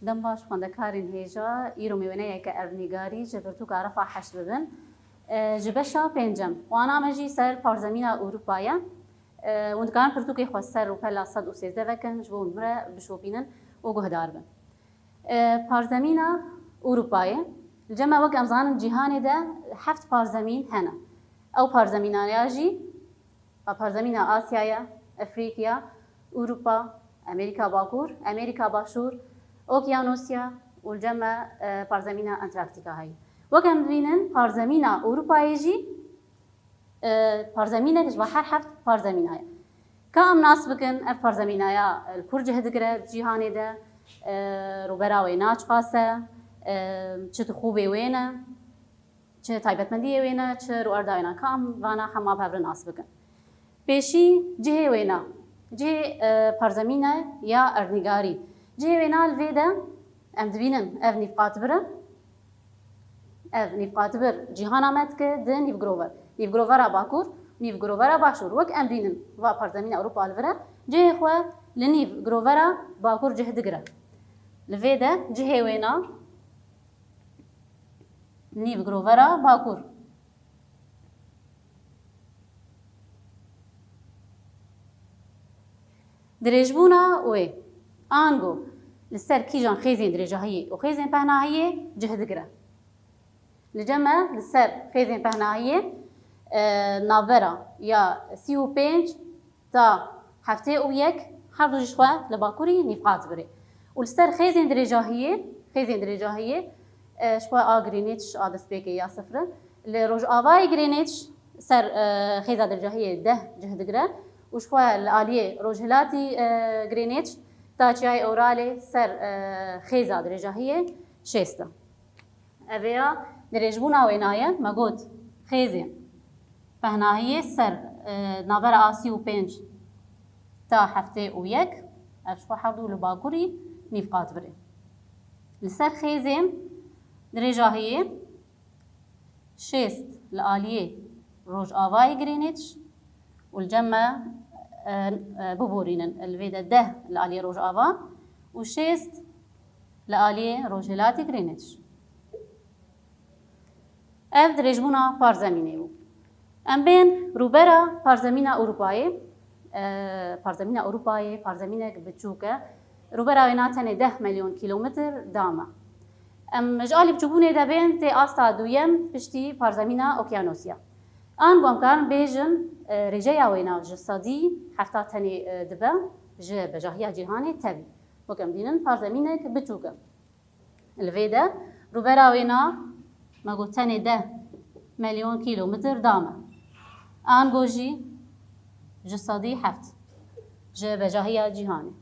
دم باش خوندکارین هیجا ایرو میونه که ارنیگاری جبرتو کارفا حشد ببن جبشا پنجم وانا مجی سر پارزمینه اروپایه وندکان پرتوکی خواست سر روپلا 113 وکن جبون مره بشوبینن و گهدار بن پارزمینه اروپایه الجمع وقت امزان جهان ده 7 پارزمین هنه او پارزمینه یاجی و پارزمینه آسیایه افریقیا اروپا امریکا باکور امریکا باشور اوکیانوسیا والجمع پارزمینه انتارکتیکا هاي وكم ببینن پارزمینه اروپایی جی پارزمینه کش بحر 7 پارزمینه هاي كام ناس بكن اف پارزمینه یا الكرج هدگره جهان ده روبراوی ناچ خاصه چه خوبه وینه چه تایبەتمەندی وینه چه رو ارداینا کام وانا همه بهبر ناس بکن پیشی جه وینا جه پارزمینه یا ارنگاری جه وینا الویده ام دبینن اف نیفقات بره اف نیفقات بر جهان آمد که ده نیف گروور باکور نیف گروور باشور وک ام دبینن و پارزمینه اروپا الوره جه خواه لنیف گروور باکور جه دگره الویده جه وینا نیف گروور باکور دريجبونا وي آنگو لسر كيجان خيزين دريجة هي وخيزين بهنا هي جهد قرا لجمع لسر خيزين بهنا هي نافرا يا سيو بينج تا هفته او يك هر دو جشوه لباكوري نفقات بري ولسر خيزين دريجة هي شوه آگرينيتش آدس بيكي يا صفر لروج آواي جرينيتش سر خيزة دريجة هي ده جهد قرا وشوه الآلية روجهلاتي جرينيتش تاچای اورالي سر خيزة درجة هي شيستا اويا درجبونا وينايا مگود خيزة فهنا هي سر نافر آسي و پنج تا هفته و یک افشو حردو لباكوري نفقات بري لسر خيزة درجة هي شيست الآلية روج آواي جرينيتش والجمع ببورينن الفيدا ده لآلية روج آوا وشيست لآلية روجهلاتي جرينيتش اف دريجبونا پارزمینه بو ام بين روبرا پارزمینه اروپایی پارزمینه بچوكه روبرا ويناتنه 10 مليون كيلومتر داما ام مجالي بچوبونه ده بين تي آستا دویم پشتی پارزمینه اوکیانوسیا آن گمکان بیجن رجایا وینا جسدی حتی تنی دبا ج بجاهیا جهانی تبی وکم دینن پارزمینه که بچوکه الویدا روبرا وینا مگو تنی 10 مليون كيلومتر دامه آن گوجی جسدی هفت ج بجاهیا جهانی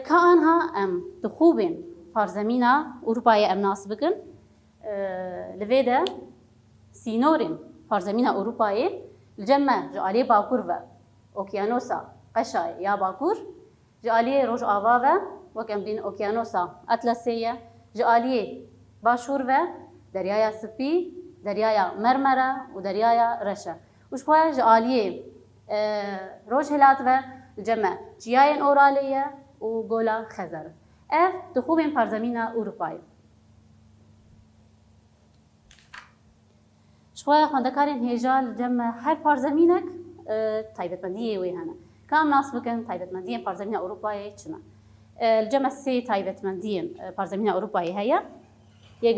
كأنها ام تخوبين پارزمینه اروپایی ام ناس بکن لویدا سینورین پارزمینه اروپایی الجمع جعلی باکور و اوکیانوسا قشای یا باکور جعلی روج آوا و وکم دین اوکیانوسا اطلسیه جعلی باشور و دریای سپی دریای مرمره و دریای رشه وش خواه جعلی روج هلات و الجمع جیاین اورالیه و گولا خزر اف تخوبین پارزمینه اروپایی شوية خوندكارين هيجال جمع هر پارزمینك تایبەتمەندیه وی هنه كام ناس بكن تایبەتمەندیه پارزمینه اروپایی چنا الجمع سي تایبەتمەندیه پارزمینه اروپایی هيا يك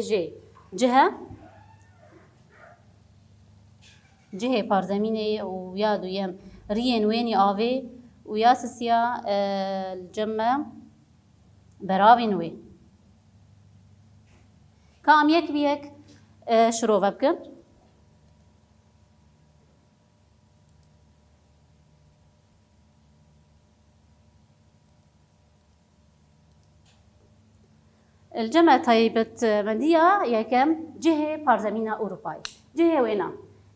جهه پارزمینه و يادو يم ريين ويني آوي و ياسسيا الجمع براوين وي كام يك بيك شروفه بكن الجمع تایبەتمەندیه یکم جهه پارزمینه اروپایی جهه وینا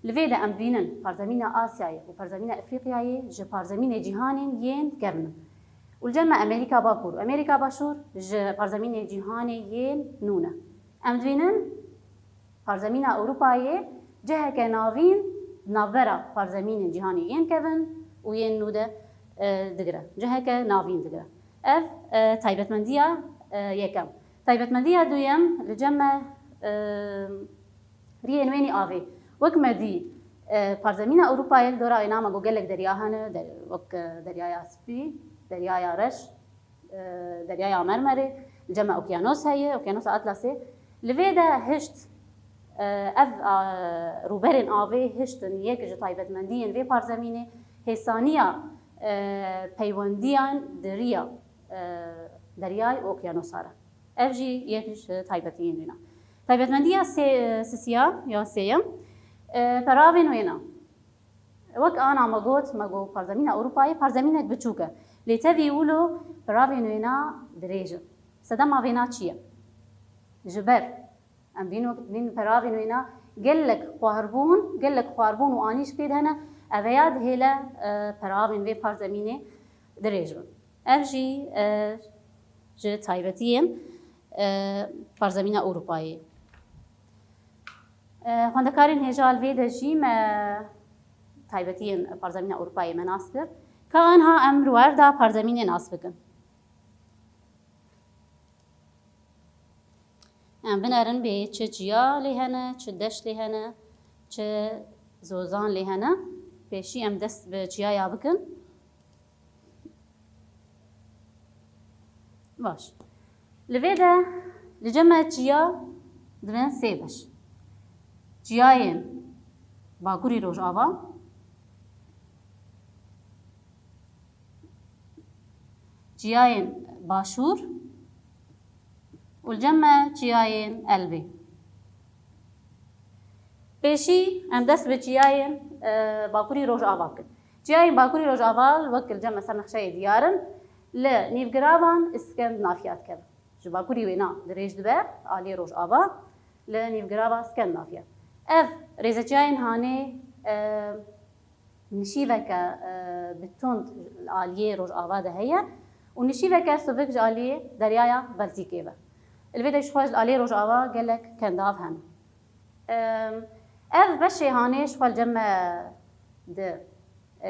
لویدا ام بینن پارزمینه آسیایی و پارزمینه افریقیایی ج پارزمینه جهانین ین کرن والجمع امریکا باکور امریکا باشور ج پارزمینه جهانی ین نونه ام بینن پارزمینه اروپایی جهه که ناوین ناورا پارزمینه جهانی ین کون و ین نوده دگره جهه که ناوین دگره اف تایبەتمەندیە یەکەم. تایبەتمەندیە دوویەم لە جەمە ریە نوێنی ئاوێ وەک مەدی پارزەمینە ئەوروپایە دۆراوی نامە بۆ گەلێک دەریا هەنە وەک دەریای ئاسپی، دەریای ڕەش، دەریای مەرمەرێ، جەمە ئۆکیانۆس هەیە، ئۆکیانۆس ئاتلاسێ. لەوێدا هشت ئەف ڕووبەرên ئاوێ هشتن یەک ji تایبەتمەندیên vê parzemînê hêsaniya peywendîyan diriya deryay okyanôsa re. Ev jî yek ji taybetiyên wê ne. Taybetmendiya sisiya ya sêyem peravên wê ne. Wek ana me got parzemîna Ewropayê parzemînek biçûk e. Lê tevî wilo peravên wê ne dirêj in. Sedema wê ne çi ye? Ji ber em bînin peravên wê ne gelek xwarbûn û anîşkê hene eveya dihêle peravên vê parzemînê dirêj bin. Ev jî ji taybetiyên parzemîna Ewropayê. Xwendekarên hêja li vê de jî me taybetiyên parzemîna Ewropayê me nas kir. Ka anha em li werda parzemînê nas bikin. Em binerin bê çi ciya lê hene, çi deş lê hene, çi zozan lê hene. Pêşî em dest bi ciyaya bikin. Baş. Li vê de li cema ciya divên sê beş. Ciyayên Bakurî Rojava, ciyayên Başûr û li cema ciyayên Elbê. Pêşî em dest bi ciyayên Bakurî Rojava bikin. Ciyayên Bakurî Rojava wek li cema Sernexşeyê Diyarın li nîvgiravan Skandinaviya dikevin. Ji Bakurî wê ne dirêj dibe aliyê Rojava li nîvgirava Skandinaviya. Ev rêzeciyayên hanê nişîveke bi tund aliyê Rojava de heye û nişîveke sivik ji aliyê deryaya Baltîkê ve. Li vê de ji xwe ji aliyê Rojava gelek kendav hene. Ev beşê hanê ji xwe li cema di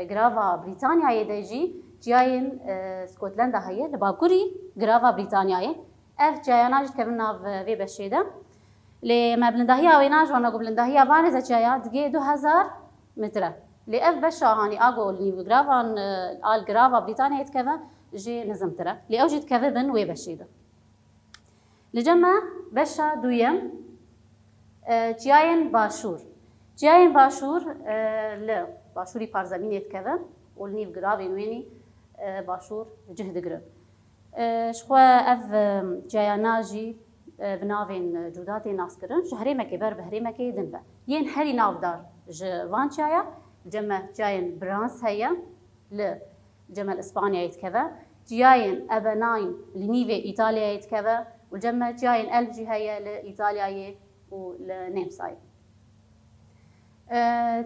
girava Brîtanyayê de jî ciyayên Skotlanda heye li Bakurî girava Brîtanyayê. Ev ciyayana jî dikevin nav vê beşê de. Lê me bilindahiya wê najwana ku bilindahiya van rêzeciyaya digê 2000 metre. Lê ev beşa hanî ago li nîvgiravan al girava Brîtanyayê dikeve jê nizmtir e. Lê ew jî dikeve bin wê beşê de. Li cema beşa duyem ciyayên Başûr. Ciyayên Başûr li Başûrî parzemînê dikevin û li nîvgiravên wênî Başûr cih digirin. Ji xwe ev ciyayana jî bi navên cudatê nas kirin ji herêmekê ber bi herêmekê din be. Yên herî navdar ji van ciyaya cema ciyayên Brans heye li cema li İspanyayê dikeve. Ciyayên Ebenayn li nîvê İtalyayê dikeve û cema ciyayên Elb jî heye li İtalyayê û li Nêmsayê.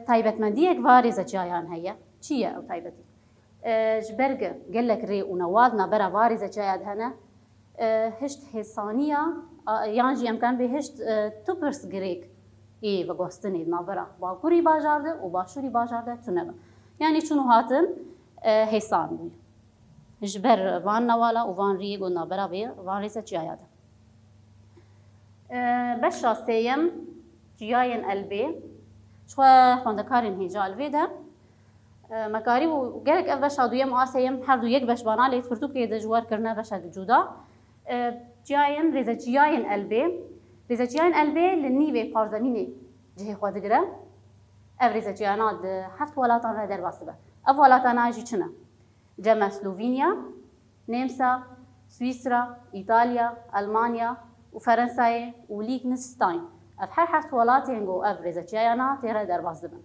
Taybetmendiyek va rêzeciyayan heye. Çi ye ew taybetî? Ji ber gelek rê û newazna bera va rêzeciyaya de hene hişt hêsaniya yan jî em kan bê hişt tu pirs girêk ê veguhstinê di navbera Bakurî bajar de û Başûrî bajar de tune be. Yani çûn û hatin hêsan bûye. Ji ber van newala û van rîyê got navbera vê van rêzeciyaya de. Beşa sêyem ciyayên Elbê. Ji xwe xwendekarên hêja li vê de mekarî û gelek ev beşa duyem a sêyem her du yek beş bana lê pirtûkê de ji wer kirine beşek cuda. Ciyayên rêzeciyayên Elbê. Rêzeciyayên Elbê li nîvê parzemînê cihê xwe digire. Ev rêzeciyana di heft welatan re derbas dibe. Ev welatana jî çi ne? Cema Slovînya, Nêmsa, Swîsra, İtalya, Almanya û Ferensayê û Liechtenstein. Ev her heft welatên got ev rêzeciyayana tê re derbas dibin.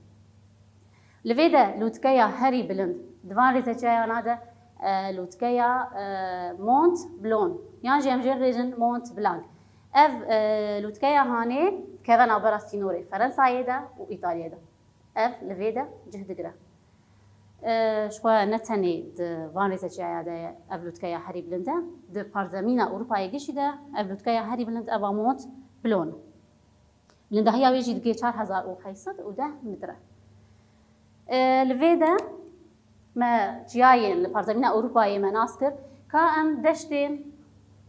Li vê de lûtkeya herî bilind di van rêzeciyayana de lûtkeya Mont Blanc yan jî em jê rêjin Mont Blanc. Ev lûtkeya hanê dikeve navbera sînorê Ferensayê de û İtalyayê de. Ev li vê de cih digire. Ji xwe ne tenê di van rêzeciyaya de ev lûtkeya herî bilind e, di parzemîna Ewropayê gişî de ev lûtkeya herî bilind eva Mont Blanc. Bilindahiya wê jî digê 4810 û 10 metre. Li vê de me ciyayên li parzemîna Ewropayê me nas kir كام دشتين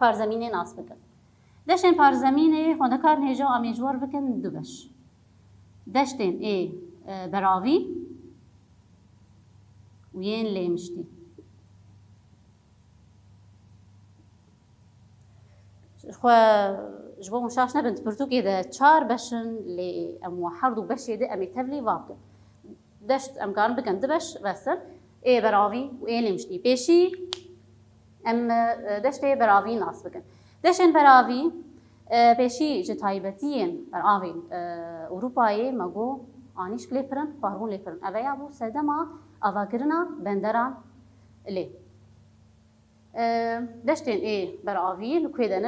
پارزمینه ناس بکن. دشتين پارزمینه خوندکار هجا آمیجوار بکن دو بش. دشتين براوی وين ليمشتي. خو جبو مشاش نبنت برتوكي ده چار بشن لي ام وحردو بشي ده امي تبلي وابكن. دشت ام كان بكن دبش بسر براوي وين ليمشتي بيشي ام دشتي براوي ناس بكن. دشن براوي بيشي جتايبتين براوي اوروباي مگو آنیش کلیپرن فارون لیپرن اوه ابو سدما آواگرنا بندران لی دشتين براوي لكويدن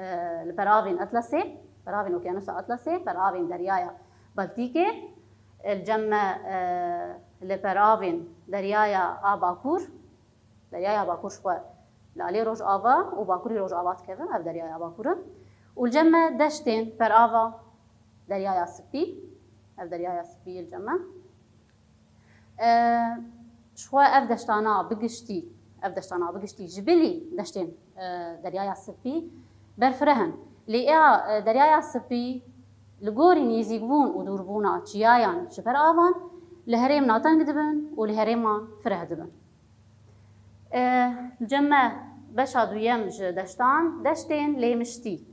البراوين أطلسي براوين أوكيانوس أطلسي براوين دريايا بلطيكي الجمع البراوين دريايا باكور دريايا باكور شوي لالي روج آوا وباكوري روج آوات كيفن أف دريايا باكورن والجمع دشتين براوا دريايا سبي أف دريايا سبي الجمع شوي أف دشتانا بقشتي جبلي دشتين دريايا سبي برفرهن لقيا دريايا سبي لغورين يزيقون ودوربونا تشيايان شفر آوان لهريم ناتن قدبن ولهريما فره دبن الجمع بشا دويم دشتان دشتين ليمشتي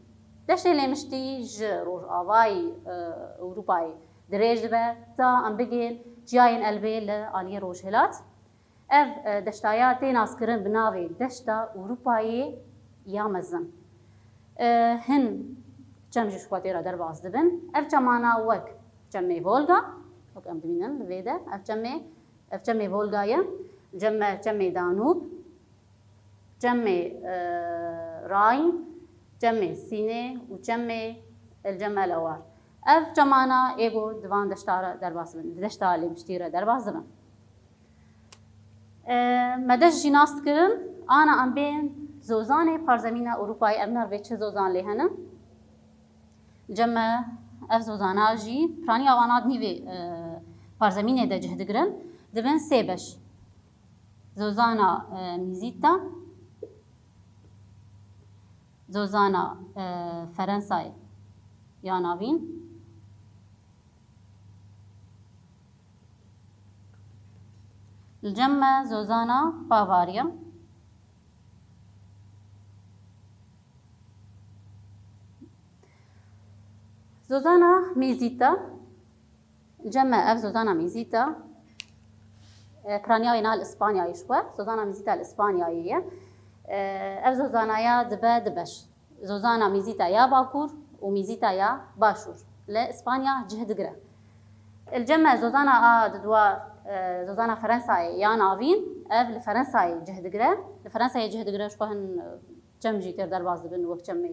ج روج آواي أوروباي دريج دبا تا ام بگين جياين البي لآلية روج هلات اف دشتايا تيناس كرن بناوي دشتا أوروباي يا مزن هن جم جشواتي را درباز دبن اف جمانا وك جمع فولغا وك ام دبينن لفيدا اف جمع فولغايا جمع دانوب جمع راين جمع سيني وجمع الجمع الأوار اف جمانا ايغو دوان دشتارا درباز دبن دشتا اللي مشتيرا درباز دبن مدش جناست كرن أنا أم بين زوزاني پارزمينا أوروباي أبنار ويتش زوزان لهنم جمع اف زوزانا جي براني آوانات نيوي پارزمينه ده جهدگرن دبن سيبش زوزانا ميزيتا زوزانا فرنساي ياناوين الجمع زوزانا بافاريا زوزانا ميزيتا الجمع اف زوزانا ميزيتا برانيا ينال اسبانيا يشوى زوزانا ميزيتا الاسبانيا اف زوزانا يا دبش زوزانا ميزيتا يا باكور وميزيتا يا باشور لاسبانيا جهدگره الجمع زوزانا ددوا زوزانا فرنساي يا نافين اف لفرنساي جهدگره لفرنساي جهدگره شوهن جم جيتر درباز دبن وقت جمع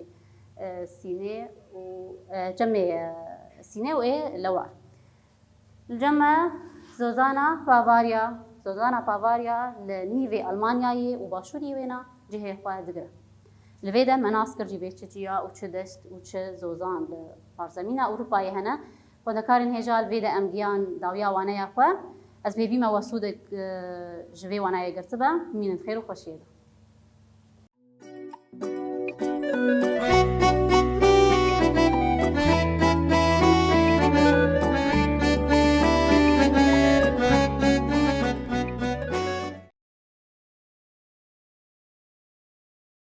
سيني و جمع سيني و لوار الجمع زوزانا بافاريا لنيفي ألمانياي وباشوري وينا جهه خواهد دگره لفيدا مناسكر جيبه چجيا و چه دست و چه زوزان لپارزمينا أوروباي هنا ودكارن هجال فيدا أمجيان داويا وانا يخوا از بيبيما وسودك جوي وانا يقرتبا من الخير وخشيده